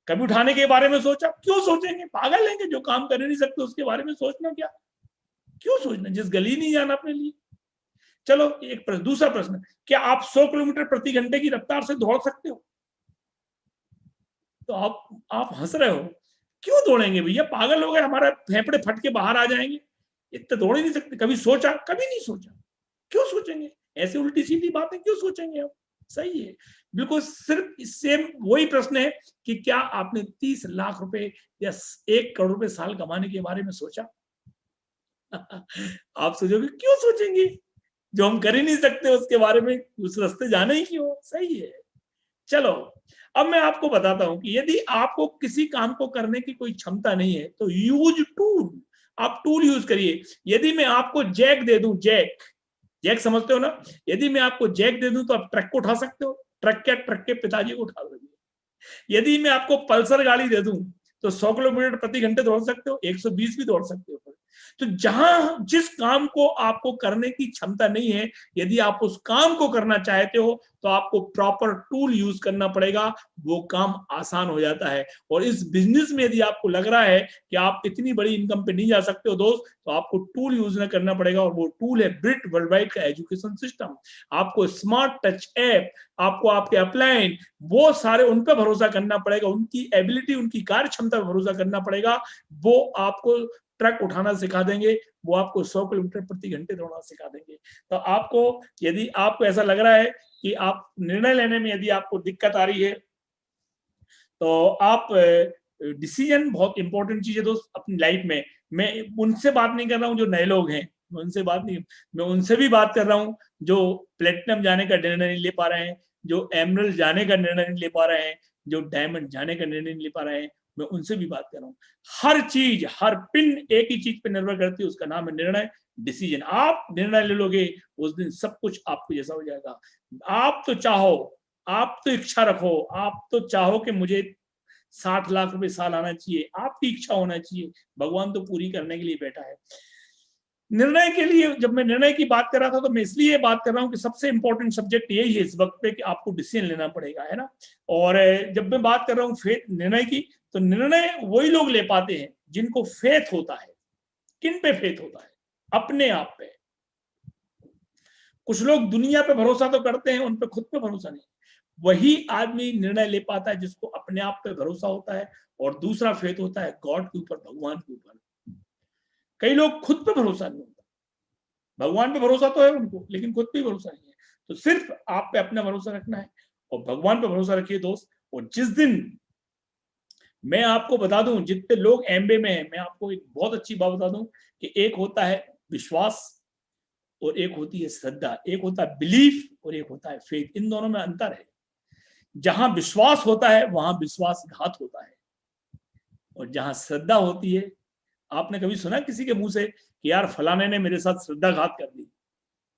कभी उठाने के बारे में सोचा? क्यों सोचेंगे, पागल हैं, जो काम कर नहीं सकते उसके बारे में सोचना क्या, क्यों सोचना, जिस गली नहीं जाना अपने लिए। चलो एक प्रश्न, दूसरा प्रश्न, क्या आप 100 किलोमीटर प्रति घंटे की रफ्तार से दौड़ सकते हो? तो आप हंस रहे हो, क्यों दौड़ेंगे भैया, पागल हो गए, हमारा फेफड़े फट के बाहर आ जाएंगे, इतने दौड़ ही नहीं सकते। कभी सोचा? कभी नहीं सोचा, क्यों सोचेंगे, ऐसी उल्टी सीधी बातें क्यों सोचेंगे हम? सही है, बिल्कुल सिर्फ सेम वही प्रश्न है कि क्या आपने 30 लाख रुपए या 1 करोड़ रुपए साल कमाने के बारे में सोचा? आप सोचोगे क्यों सोचेंगे, जो हम कर ही नहीं सकते उसके बारे में उस रास्ते जाना ही क्यों। सही है। चलो अब मैं आपको बताता हूं कि यदि आपको किसी काम को करने की कोई क्षमता नहीं है तो यूज टूल, आप टूल यूज करिए। यदि मैं आपको जैक दे दूं, जैक, जैक समझते हो ना, यदि मैं आपको जैक दे दूं तो आप ट्रक को उठा सकते हो, ट्रक क्या, ट्रक के पिताजी को उठा दोगे। यदि मैं आपको पल्सर गाड़ी दे दूं तो 100 किलोमीटर प्रति घंटे दौड़ सकते हो, 120 भी दौड़ सकते हो। तो जहां जिस काम को आपको करने की क्षमता नहीं है, यदि आप उस काम को करना चाहते हो तो आपको प्रॉपर टूल यूज करना पड़ेगा, वो काम आसान हो जाता है। और इस बिजनेस में यदि आपको लग रहा है कि आप इतनी बड़ी इनकम पे नहीं जा सकते हो दोस्त, तो आपको टूल यूज न करना पड़ेगा, और वो टूल है ब्रिट वर्ल्ड वाइड का एजुकेशन सिस्टम। आपको स्मार्ट टच ऐप, आपको आपके अपलाइन, वो सारे उन पर भरोसा करना पड़ेगा, उनकी एबिलिटी, उनकी कार्य क्षमता पर भरोसा करना पड़ेगा। वो आपको ट्रक उठाना सिखा देंगे, वो आपको 100 किलोमीटर प्रति घंटे दौड़ना सिखा देंगे। तो आपको, यदि आपको ऐसा लग रहा है कि आप निर्णय लेने में यदि आपको दिक्कत आ रही है, तो आप डिसीजन बहुत इंपॉर्टेंट चीज है दोस्त अपनी लाइफ में। मैं उनसे बात नहीं कर रहा हूँ जो नए लोग हैं, मैं उनसे बात नहीं, मैं उनसे भी बात कर रहा हूँ जो प्लेटिनम जाने का निर्णय नहीं ले पा रहे हैं, जो एमरल्ड जाने का निर्णय नहीं ले पा रहे हैं, जो डायमंड जाने का निर्णय नहीं ले पा रहे हैं, मैं उनसे भी बात कर रहा हूँ। हर चीज, हर पिन एक ही चीज पे निर्भर करती है, उसका नाम है निर्णय, डिसीजन। आप निर्णय ले लोगे उस दिन सब कुछ आपको जैसा हो जाएगा। आप तो चाहो, आप तो इच्छा रखो, आप तो चाहो कि मुझे 60 लाख रुपए साल आना चाहिए, आपकी इच्छा होना चाहिए, भगवान तो पूरी करने के लिए बैठा है। निर्णय के लिए जब मैं निर्णय की बात कर रहा था तो मैं इसलिए बात कर रहा हूं कि सबसे इंपॉर्टेंट सब्जेक्ट यही है इस वक्त पे कि आपको डिसीजन लेना पड़ेगा, है ना। और जब मैं बात कर रहा हूँ फिर निर्णय की, तो निर्णय वही लोग ले पाते हैं जिनको फेथ होता है। किन पे फेथ होता है? अपने आप पे। कुछ लोग दुनिया पे भरोसा तो करते हैं, उन पे खुद पे भरोसा नहीं। वही आदमी निर्णय ले पाता है जिसको अपने आप पे भरोसा होता है, और दूसरा फेथ होता है गॉड के ऊपर, भगवान के ऊपर। कई लोग खुद पे भरोसा नहीं होता, भगवान पे भरोसा तो है उनको, लेकिन खुद पे भरोसा नहीं है। तो सिर्फ आप पे अपना भरोसा रखना है और भगवान पे भरोसा रखिए दोस्त। और जिस दिन, मैं आपको बता दूं, जितने लोग एमबीए में हैं, मैं आपको एक बहुत अच्छी बात बता दूं कि एक होता है विश्वास और एक होती है श्रद्धा, एक होता है बिलीफ और एक होता है फेथ। इन दोनों में अंतर है। जहां विश्वास होता है वहां विश्वासघात होता है, और जहां श्रद्धा होती है, आपने कभी सुना किसी के मुंह से कि यार फलाने ने मेरे साथ श्रद्धाघात कर दी?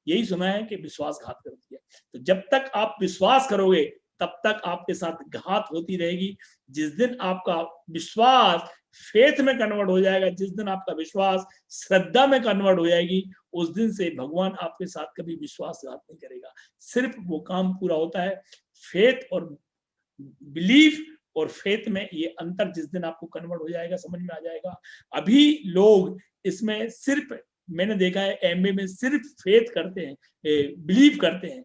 यही सुना है कि विश्वासघात कर दिया। तो जब तक आप विश्वास करोगे तब तक आपके साथ घात होती रहेगी। जिस दिन आपका विश्वास फेथ में कन्वर्ट हो जाएगा, जिस दिन आपका विश्वास श्रद्धा में कन्वर्ट हो जाएगी, उस दिन से भगवान आपके साथ कभी विश्वासघात नहीं करेगा। सिर्फ वो काम पूरा होता है फेथ और बिलीफ और फेथ में। ये अंतर जिस दिन आपको कन्वर्ट हो जाएगा, समझ में आ जाएगा। अभी लोग इसमें सिर्फ, मैंने देखा है एमबीए में सिर्फ फेथ करते हैं, बिलीव करते हैं,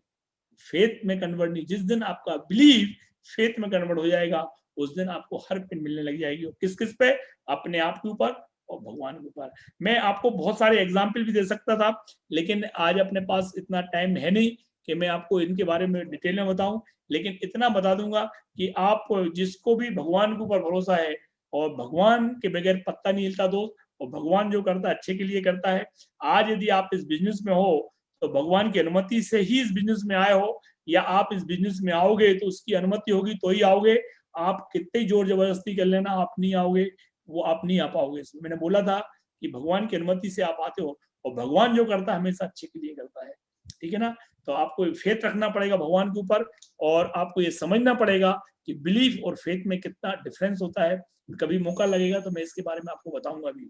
फेथ में कन्वर्ट नहीं। जिस दिन आपका बिलीव फेथ में कन्वर्ट हो जाएगा, उस दिन आपको हर पिन मिलने लग जाएगी। और किस किस पे? अपने आप के ऊपर और भगवान के ऊपर। मैं आपको बहुत सारे एग्जाम्पल भी दे सकता था, लेकिन आज अपने पास इतना टाइम है नहीं कि मैं आपको इनके बारे में डिटेल में बताऊं। लेकिन इतना बता दूंगा कि आप जिसको भी भगवान के ऊपर भरोसा है, और भगवान के बगैर पत्ता नहीं हिलता दोस्त, और भगवान जो करता है अच्छे के लिए करता है। आज यदि आप इस बिजनेस में हो तो भगवान की अनुमति से ही इस बिजनेस में आए हो, या आप इस बिजनेस में आओगे तो उसकी अनुमति होगी तो ही आओगे। आप कितनी जोर जबरदस्ती कर लेना, आप नहीं आओगे, वो आप नहीं आ पाओगे। इसमें मैंने बोला था कि भगवान की अनुमति से आप आते हो, और भगवान जो करता है हमेशा अच्छे के लिए करता है। ठीक है ना? तो आपको फेथ रखना पड़ेगा भगवान के ऊपर, और आपको ये समझना पड़ेगा कि बिलीफ और फेथ में कितना डिफरेंस होता है। कभी मौका लगेगा तो मैं इसके बारे में आपको बताऊंगा भी।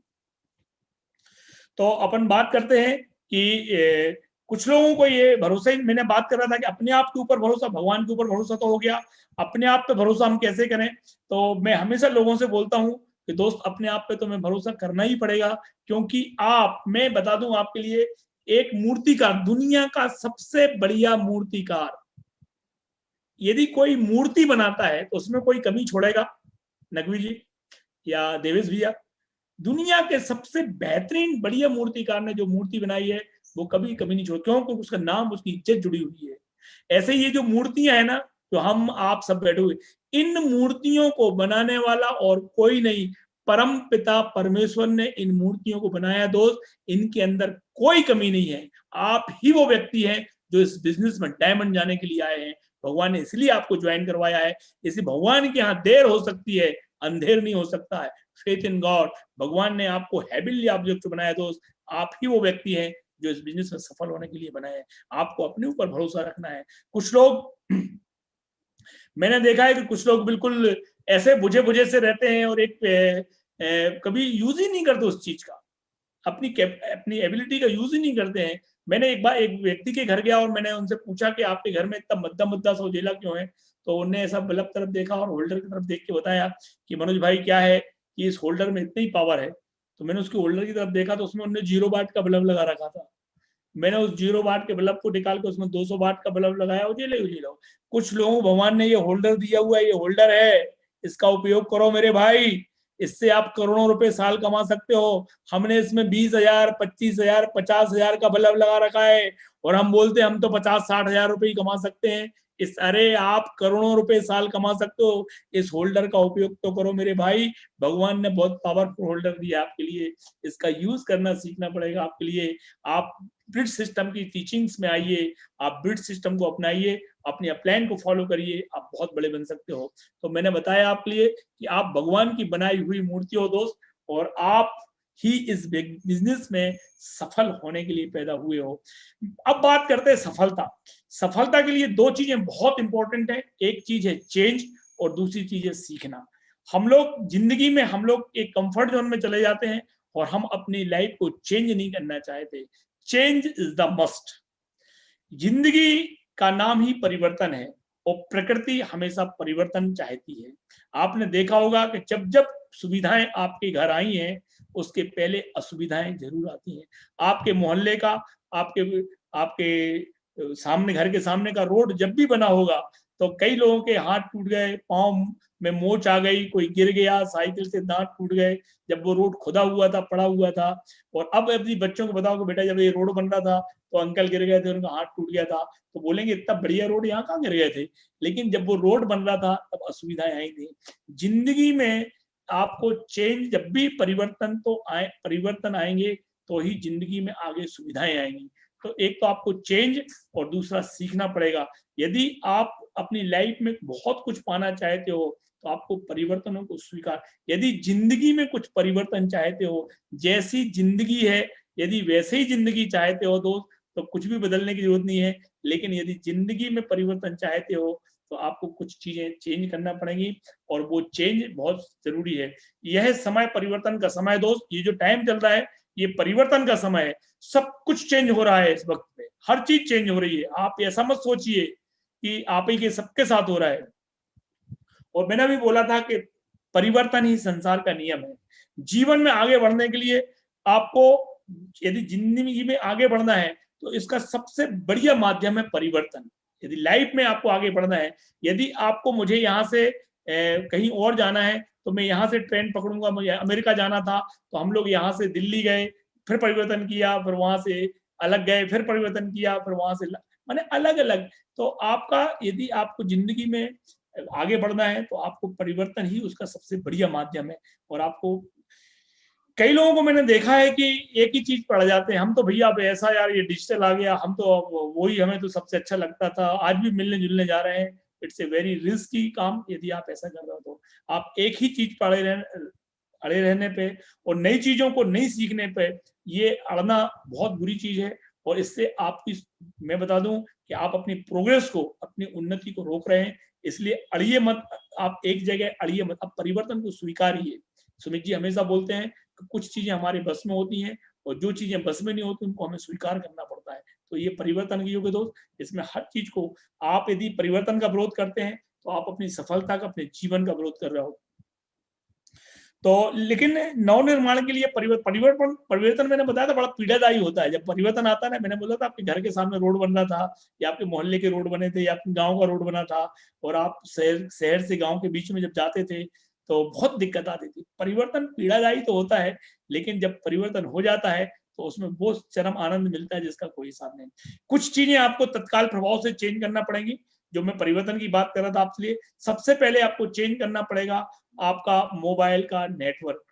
तो अपन बात करते हैं कि कुछ लोगों को ये भरोसा ही, मैंने बात कर रहा था कि अपने आप के ऊपर भरोसा, भगवान के ऊपर भरोसा तो हो गया, अपने आप पे भरोसा हम कैसे करें? तो मैं हमेशा लोगों से बोलता हूं कि दोस्त अपने आप पे तो मैं भरोसा करना ही पड़ेगा, क्योंकि आप, मैं बता दूं आपके लिए, एक मूर्तिकार, दुनिया का सबसे बढ़िया मूर्तिकार, यदि कोई मूर्ति बनाता है तो उसमें कोई कमी छोड़ेगा? नकवी जी या देवेश भैया, दुनिया के सबसे बेहतरीन बढ़िया मूर्तिकार ने जो मूर्ति बनाई है वो कभी कभी नहीं छोड़, क्यों? क्योंकि उसका नाम, उसकी इज्जत जुड़ी हुई है। ऐसे ये जो मूर्तियां है ना, जो हम आप सब बैठे हुए, इन मूर्तियों को बनाने वाला और कोई नहीं, परम पिता परमेश्वर ने इन मूर्तियों को बनाया दोस्त। इनके अंदर कोई कमी नहीं है। आप ही वो व्यक्ति हैं जो इस बिजनेस में डायमंड जाने के लिए आए हैं। भगवान ने इसलिए आपको ज्वाइन करवाया है। इसी भगवान के यहाँ देर हो सकती है, अंधेर नहीं हो सकता है। Faith in God. भगवान ने आपको हेबिली ऑब्जेक्ट बनाया दोस्त। आप ही वो व्यक्ति हैं जो इस बिजनेस में सफल होने के लिए बनाए हैं। आपको अपने ऊपर भरोसा रखना है। कुछ लोग मैंने देखा है कि कुछ लोग बिल्कुल ऐसे बुझे बुझे से रहते हैं, और एक कभी यूज ही नहीं करते उस चीज का, अपनी एबिलिटी का यूज ही नहीं करते हैं। मैंने एक बार एक व्यक्ति के घर गया और मैंने उनसे पूछा कि आपके घर में इतना मद्दा मद्दा सा उजेला क्यों है? तो उन्होंने ऐसा बल्ब तरफ देखा और होल्डर की तरफ देख के बताया कि मनोज भाई क्या है कि इस होल्डर में इतनी पावर है। तो मैंने उसके होल्डर की तरफ देखा तो उसमें उन्होंने 0 वाट का बल्ब लगा रखा था। मैंने उस 0 वाट के बल्ब को निकाल के उसमें 200 वाट का बल्ब लगाया, उजेले उजेला। कुछ लोगों को भगवान ने ये होल्डर दिया हुआ है, ये होल्डर है, इसका उपयोग करो मेरे भाई, इससे आप करोड़ों रुपए साल कमा सकते हो। हमने इसमें 20,000, 25,000, 50,000 का बल्ब लगा रखा है, और हम बोलते हैं हम तो 50-60 हजार रुपए ही कमा सकते हैं। इस, अरे आप करोड़ों रुपए साल कमा सकते हो, इस होल्डर का उपयोग तो करो मेरे भाई। भगवान ने बहुत पावरफुल होल्डर दिया आपके लिए, इसका यूज करना सीखना पड़ेगा आपके लिए। आप ब्रिज सिस्टम की टीचिंग्स में आइए, आप ब्रिज सिस्टम को अपनाइए, अपने प्लान को फॉलो करिए, आप बहुत बड़े बन सकते हो। तो मैंने बताया आपके लिए कि आप भगवान की बनाई हुई मूर्ति हो दोस्त, और आप ही इस बिजनेस में सफल होने के लिए पैदा हुए हो। अब बात करते हैं सफलता। सफलता के लिए 2 चीजें बहुत इंपॉर्टेंट है। एक चीज है चेंज, और दूसरी चीज है सीखना। हम लोग जिंदगी में, हम लोग एक कंफर्ट जोन में चले जाते हैं और हम अपनी लाइफ को चेंज नहीं करना चाहते। Change is the must. जिंदगी का नाम ही परिवर्तन है। और प्रकृति हमेशा परिवर्तन चाहती है। आपने देखा होगा कि जब जब सुविधाएं आपके घर आई हैं, उसके पहले असुविधाएं जरूर आती हैं। आपके मोहल्ले का, आपके आपके सामने, घर के सामने का रोड जब भी बना होगा तो कई लोगों के हाथ टूट गए, पाँव में मोच आ गई, कोई गिर गया, साइकिल से दांत टूट गए, जब वो रोड खुदा हुआ था, पड़ा हुआ था। और अब अपनी बच्चों को बताओ कि बेटा जब ये रोड बन रहा था तो अंकल गिर गए थे, उनका हाथ टूट गया था, तो बोलेंगे इतना बढ़िया रोड, यहाँ कहाँ गिर गए थे। लेकिन जब वो रोड बन रहा था तब असुविधाएं आई थी। जिंदगी में आपको चेंज, जब भी परिवर्तन तो आए, परिवर्तन आएंगे तो ही जिंदगी में आगे सुविधाएं आएंगी। तो एक तो आपको चेंज और दूसरा सीखना पड़ेगा। यदि आप अपनी लाइफ में बहुत कुछ पाना चाहते हो तो आपको परिवर्तनों को स्वीकार, यदि जिंदगी में कुछ परिवर्तन चाहते हो, जैसी जिंदगी है यदि वैसे ही जिंदगी चाहते हो दोस्त, तो कुछ भी बदलने की जरूरत नहीं है। लेकिन यदि जिंदगी में परिवर्तन चाहते हो तो आपको कुछ चीजें चेंज करना पड़ेगी, और वो चेंज बहुत जरूरी है। यह समय परिवर्तन का समय दोस्त, ये जो टाइम चल रहा है ये परिवर्तन का समय है। सब कुछ चेंज हो रहा है इस वक्त में, हर चीज चेंज हो रही है। आप ऐसा मत सोचिए कि आप ही के सबके साथ हो रहा है। और मैंने भी बोला था कि परिवर्तन ही संसार का नियम है। जीवन में आगे बढ़ने के लिए आपको, यदि जिंदगी में आगे बढ़ना है तो इसका सबसे बढ़िया माध्यम है परिवर्तन। यदि लाइफ में आपको आगे बढ़ना है, यदि आपको, मुझे यहाँ से कहीं और जाना है तो मैं यहाँ से ट्रेन पकड़ूंगा, मुझे अमेरिका जाना था तो हम लोग यहाँ से दिल्ली गए, फिर परिवर्तन किया, फिर वहां से अलग गए, फिर परिवर्तन किया, फिर वहां से माने अलग अलग। तो आपका, यदि आपको जिंदगी में आगे बढ़ना है तो आपको परिवर्तन ही उसका सबसे बढ़िया माध्यम है। और आपको, कई लोगों को मैंने देखा है कि एक ही चीज पढ़ जाते हैं, हम तो भैया अब ऐसा यार ये डिजिटल आ गया, हम तो वही, हमें तो सबसे अच्छा लगता था, आज भी मिलने जुलने जा रहे हैं। इट्स ए वेरी रिस्की काम यदि आप ऐसा कर रहे हो तो। आप एक ही चीज अड़े रहने पे और नई चीजों को नहीं सीखने पे, ये अड़ना बहुत बुरी चीज है। और इससे आपकी, मैं बता दूं कि आप अपनी प्रोग्रेस को, अपनी उन्नति को रोक रहे हैं। इसलिए अड़िए मत, आप एक जगह अड़िए मत, आप परिवर्तन को स्वीकारिए। सुमित जी हमेशा बोलते हैं कि कुछ चीजें हमारे बस में होती हैं और जो चीजें बस में नहीं होती उनको हमें स्वीकार करना पड़ता है। तो ये परिवर्तन की युग है दोस्त, इसमें हर चीज को, आप यदि परिवर्तन का विरोध करते हैं तो आप अपनी सफलता का, अपने जीवन का विरोध कर रहे हो। तो लेकिन नवनिर्माण के लिए परिवर्तन मैंने बताया था बड़ा पीड़ादायी होता है। जब परिवर्तन आता है ना, मैंने बोला था आपके घर के सामने रोड बन रहा था, या आपके मोहल्ले के रोड बने थे, या आपके गांव का रोड बना था, और आप शहर से गांव के बीच में जब जाते थे तो बहुत दिक्कत आती थी। परिवर्तन पीड़ादायी तो होता है, लेकिन जब परिवर्तन हो जाता है तो उसमें वो चरम आनंद मिलता है जिसका कोई हिसाब नहीं। कुछ चीजें आपको तत्काल प्रभाव से चेंज करना पड़ेंगी। जो मैं परिवर्तन की बात कर रहा था आपके लिए, सबसे पहले आपको चेंज करना पड़ेगा आपका मोबाइल का नेटवर्क।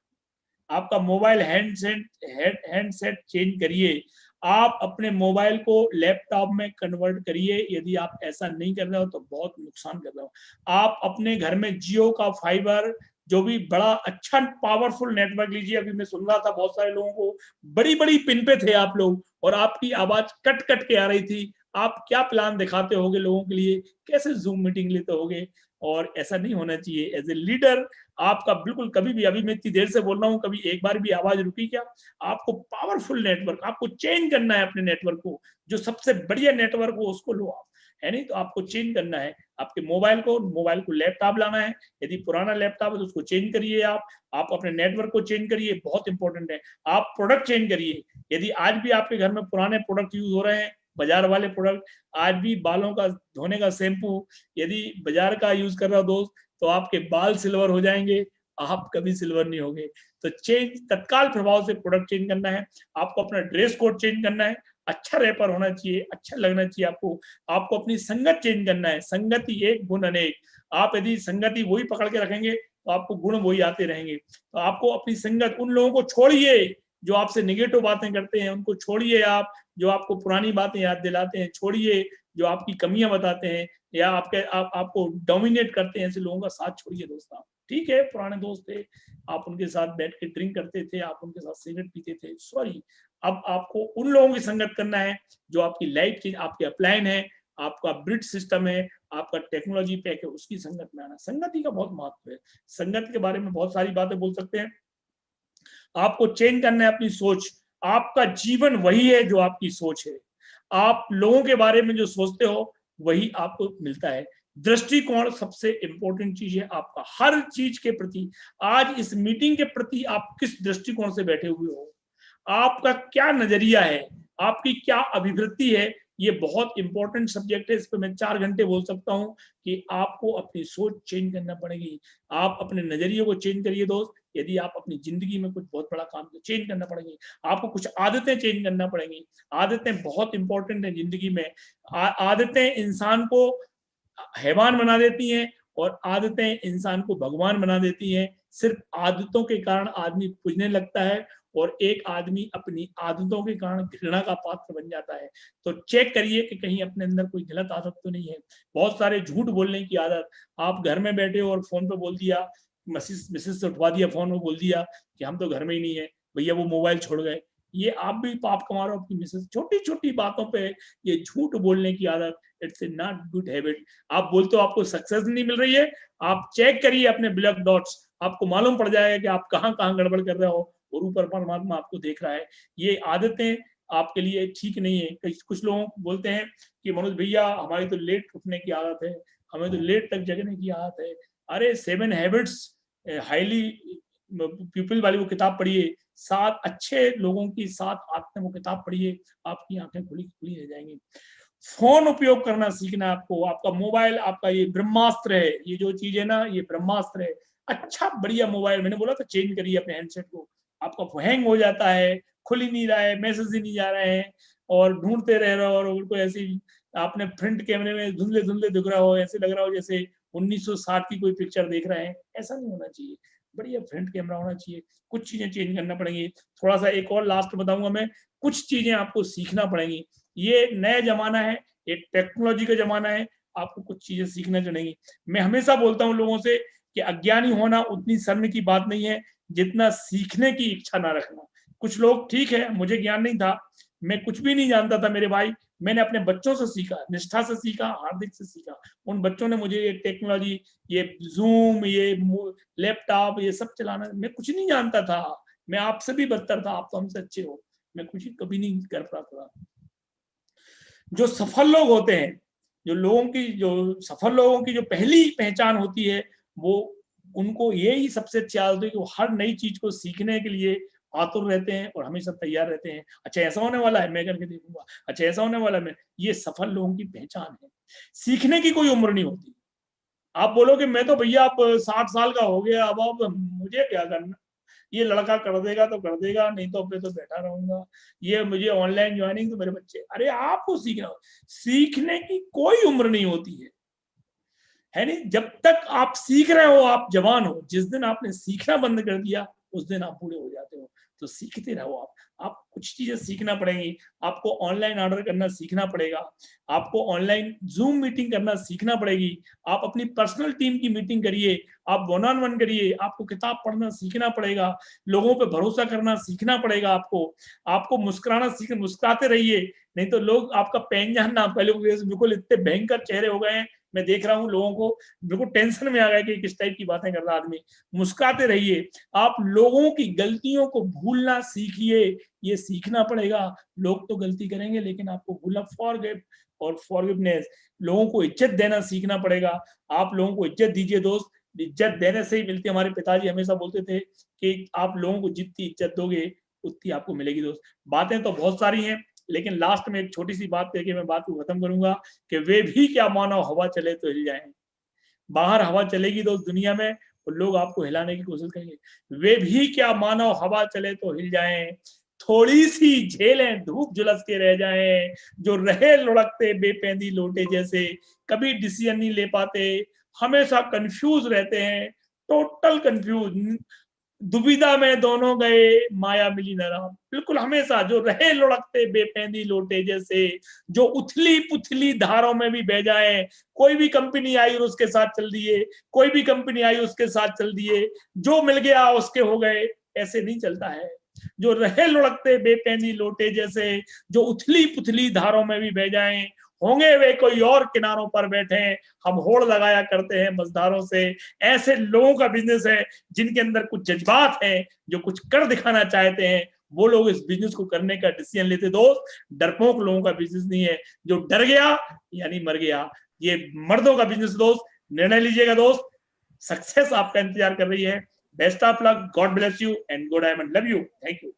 आपका मोबाइल हैंडसेट चेंज करिए। आप अपने मोबाइल को लैपटॉप में कन्वर्ट करिए। यदि आप ऐसा नहीं कर रहे हो तो बहुत नुकसान कर रहे हो। आप अपने घर में जियो का फाइबर, जो भी बड़ा अच्छा पावरफुल नेटवर्क लीजिए। अभी मैं सुन रहा था बहुत सारे लोगों को, बड़ी बड़ी पिन पे थे आप लोग और आपकी आवाज कट कट के आ रही थी। आप क्या प्लान दिखाते होगे लोगों के लिए, कैसे जूम मीटिंग लेते होगे, और ऐसा नहीं होना चाहिए। एज ए लीडर आपका बिल्कुल कभी भी, अभी मैं इतनी देर से बोल रहा हूँ, कभी एक बार भी आवाज रुकी क्या? आपको पावरफुल नेटवर्क, आपको चेंज करना है अपने नेटवर्क को, जो सबसे बढ़िया नेटवर्क हो उसको लो आप, है नहीं? तो आपको चेंज करना है आपके मोबाइल को लैपटॉप लाना है। यदि पुराना लैपटॉप है तो उसको चेंज करिए। आप अपने नेटवर्क को चेंज करिए, बहुत इंपॉर्टेंट है। आप प्रोडक्ट चेंज करिए। यदि आज भी आपके घर में पुराने प्रोडक्ट यूज हो रहे हैं, बाजार वाले प्रोडक्ट, आज भी बालों का धोने का शैम्पू यदि बाजार का यूज कर रहा हो दोस्त, तो आपके बाल सिल्वर हो जाएंगे, आप कभी सिल्वर नहीं होंगे। तो चेंज, तत्काल प्रभाव से प्रोडक्ट चेंज करना है। आपको अपना ड्रेस कोड चेंज करना है, अच्छा रैपर होना चाहिए, अच्छा लगना चाहिए आपको। आपको अपनी संगत चेंज करना है। संगति एक गुण अनेक। आप यदि संगति वही पकड़ के रखेंगे तो आपको गुण वही आते रहेंगे। तो आपको अपनी संगत, उन लोगों को छोड़िए जो आपसे निगेटिव बातें करते हैं, उनको छोड़िए। आप जो आपको पुरानी बातें याद दिलाते हैं छोड़िए, जो आपकी कमियां बताते हैं या आपको डोमिनेट करते हैं, ऐसे लोगों का साथ छोड़िए दोस्त। आप ठीक है, पुराने दोस्त थे, आप उनके साथ बैठ के ड्रिंक करते थे, आप उनके साथ सिगरेट पीते थे, सॉरी। अब आपको उन लोगों की संगत करना है जो आपकी लाइफ चेंज, आपके अपलाइन है, आपका ब्रिड सिस्टम है, आपका टेक्नोलॉजी पैक है, उसकी संगत में आना। संगति का बहुत महत्व है। संगत के बारे में बहुत सारी बातें बोल सकते हैं। आपको चेंज करना है अपनी सोच। आपका जीवन वही है जो आपकी सोच है। आप लोगों के बारे में जो सोचते हो वही आपको मिलता है। दृष्टिकोण सबसे इंपॉर्टेंट चीज है आपका, हर चीज के प्रति। आज इस मीटिंग के प्रति आप किस दृष्टिकोण से बैठे हुए हो, आपका क्या नजरिया है, आपकी क्या अभिवृत्ति है, ये बहुत इंपॉर्टेंट सब्जेक्ट है। इस पर मैं 4 घंटे बोल सकता हूं कि आपको अपनी सोच चेंज करना पड़ेगी, आप अपने नजरिए को चेंज करिए दोस्त। यदि आप अपनी जिंदगी में कुछ बहुत बड़ा काम चेंज करना पड़ेगी, आपको कुछ आदतें चेंज करना पड़ेंगी। आदतें बहुत इंपॉर्टेंट है जिंदगी में। आदतें इंसान को हैवान बना देती हैं और आदतें इंसान को भगवान बना देती हैं। सिर्फ आदतों के कारण आदमी पूजने लगता है और एक आदमी अपनी आदतों के कारण घृणा का पात्र बन जाता है। तो चेक करिए कि कहीं अपने अंदर कोई गलत आदत तो नहीं है। बहुत सारे झूठ बोलने की आदत, आप घर में बैठे हो और फोन पे बोल दिया, मिसेस से उठवा दिया फोन, बोल दिया कि हम तो घर में ही नहीं है, भैया वो मोबाइल छोड़ गए। ये आप भी पाप कमा रहे हो अपनी मिसेस। छोटी छोटी बातों पे ये झूठ बोलने की आदत, it's a not good habit. आप बोलते हो आपको सक्सेस नहीं मिल रही है, आप चेक करिए अपने ब्लैक डॉट्स, आपको मालूम पड़ जाएगा कि आप कहाँ कहाँ गड़बड़ कर रहे हो और ऊपर परमात्मा आपको देख रहा है। ये आदतें आपके लिए ठीक नहीं है। कुछ लोग बोलते हैं कि मनोज भैया हमारी तो लेट उठने की आदत है, हमें तो लेट तक जगने की आदत है। अरे 7 हैबिट्स हाईली पीपल वाली वो किताब पढ़िए, 7 अच्छे लोगों की 7 आदतें, वो किताब पढ़िए, आपकी आंखें खुली खुली रह जाएंगी। फोन उपयोग करना सीखना है आपको। आपका मोबाइल आपका ये ब्रह्मास्त्र है, ये जो चीज है ना ये ब्रह्मास्त्र है। अच्छा बढ़िया मोबाइल, मैंने बोला था चेंज करिए अपने हैंडसेट को। आपका हैंग हो जाता है, खुल ही नहीं रहा है, मैसेज ही नहीं जा रहे हैं और ढूंढते रह रहे हो और उनको ऐसे आपने फ्रंट कैमरे में धुंधले धुंधले दिख रहा हो, ऐसे लग रहा हो जैसे 1960 की कोई पिक्चर देख रहे हैं। ऐसा नहीं होना चाहिए, बढ़िया फ्रंट कैमरा होना चाहिए। कुछ चीजें चेंज करना पड़ेंगी। थोड़ा सा एक और लास्ट बताऊंगा मैं, कुछ चीजें आपको सीखना पड़ेंगी। ये नया जमाना है, ये टेक्नोलॉजी का जमाना है, आपको कुछ चीजें सीखना चाहिए। मैं हमेशा बोलता हूँ लोगों से कि अज्ञानी होना उतनी शर्म की बात नहीं है जितना सीखने की इच्छा ना रखना। कुछ लोग, ठीक है मुझे ज्ञान नहीं था, मैं कुछ भी नहीं जानता था मेरे भाई, मैंने अपने बच्चों से सीखा, निष्ठा से सीखा, हार्दिक से सीखा। उन बच्चों ने मुझे ये टेक्नोलॉजी, ये जूम, ये लैपटॉप, ये सब चलाना, मैं कुछ नहीं जानता था। मैं आपसे भी बदतर था, आप तो हमसे अच्छे हो, मैं कुछ कभी नहीं कर पाता था। जो सफल लोग होते हैं, जो सफल लोगों की जो पहली पहचान होती है, वो उनको यही सबसे अच्छी आदत है कि वो हर नई चीज को सीखने के लिए आतुर रहते हैं और हमेशा तैयार रहते हैं। अच्छा ऐसा होने वाला है, मैं करके देखूंगा, अच्छा ऐसा होने वाला है, मैं। ये सफल लोगों की पहचान है। सीखने की कोई उम्र नहीं होती। आप बोलोगे मैं तो भैया अब 60 साल का हो गया, अब मुझे क्या करना, ये लड़का कर देगा तो कर देगा, नहीं तो अपने तो बैठा रहूंगा, ये मुझे ऑनलाइन ज्वाइनिंग तो मेरे बच्चे। अरे आपको सीखना, सीखने की कोई उम्र नहीं होती है नहीं। जब तक आप सीख रहे हो आप जवान हो, जिस दिन आपने सीखना बंद कर दिया उस दिन आप बूढ़े हो जाते हो। तो सीखते रहो आप कुछ चीजें सीखना पड़ेंगी। आपको ऑनलाइन ऑर्डर करना सीखना पड़ेगा, आपको ऑनलाइन जूम मीटिंग करना सीखना पड़ेगी, आप अपनी पर्सनल टीम की मीटिंग करिए, आप 1-on-1 करिए, आपको किताब पढ़ना सीखना पड़ेगा, लोगों पे भरोसा करना सीखना पड़ेगा, आपको मुस्कुराना सीख, मुस्कुराते रहिए, नहीं तो लोग आपका पहचान ना, पहले बिल्कुल इतने भयंकर चेहरे हो गए हैं, मैं देख रहा हूँ लोगों को बिल्कुल टेंशन में आ गया कि किस टाइप की बातें कर रहा आदमी। मुस्कुराते रहिए, आप लोगों की गलतियों को भूलना सीखिए, ये सीखना पड़ेगा। लोग तो गलती करेंगे लेकिन आपको भूलना, फॉरगिव और फॉरगिवनेस, लोगों को इज्जत देना सीखना पड़ेगा। आप लोगों को इज्जत दीजिए दोस्त, इज्जत देने से ही मिलती है। हमारे पिताजी हमेशा बोलते थे कि आप लोगों को जितनी इज्जत दोगे उतनी आपको मिलेगी दोस्त। बातें तो बहुत सारी हैं लेकिन लास्ट में एक छोटी सी बात कह के मैं बात को खत्म करूंगा कि वे भी क्या मानो हवा चले तो हिल जाएं। बाहर हवा चलेगी दोस्त दुनिया में और लोग आपको हिलाने की कोशिश करेंगे, वे भी क्या मानो हवा चले तो हिल जाएं, थोड़ी सी झेलें धूप झुलस के रह जाएं, जो रहे लुढ़कते बेपेंदी लोटे जैसे, कभी डिसीजन नहीं ले पाते, हमेशा कंफ्यूज रहते हैं, टोटल कंफ्यूज, दुविधा में दोनों गए माया मिली न राम। बिल्कुल हमेशा जो रहे लुढ़कते बेपेंदी लोटे जैसे, जो उथली पुथली धारों में भी बह जाए, कोई भी कंपनी आई और उसके साथ चल दिए, कोई भी कंपनी आई उसके साथ चल दिए, जो मिल गया उसके हो गए, ऐसे नहीं चलता है। जो रहे लुढ़कते बेपेंदी लोटे जैसे, जो उथली पुथली धारों में भी बह जाए, होंगे वे कोई और किनारों पर बैठे, हम होड़ लगाया करते हैं मजदारों से। ऐसे लोगों का बिजनेस है जिनके अंदर कुछ जज्बात हैं, जो कुछ कर दिखाना चाहते हैं, वो लोग इस बिजनेस को करने का डिसीजन लेते दोस्त। डरपोक लोगों का बिजनेस नहीं है, जो डर गया यानी मर गया। ये मर्दों का बिजनेस दोस्त, निर्णय लीजिएगा दोस्त, सक्सेस आपका इंतजार कर रही है। Best of luck, God bless you and go diamond, love you, thank you.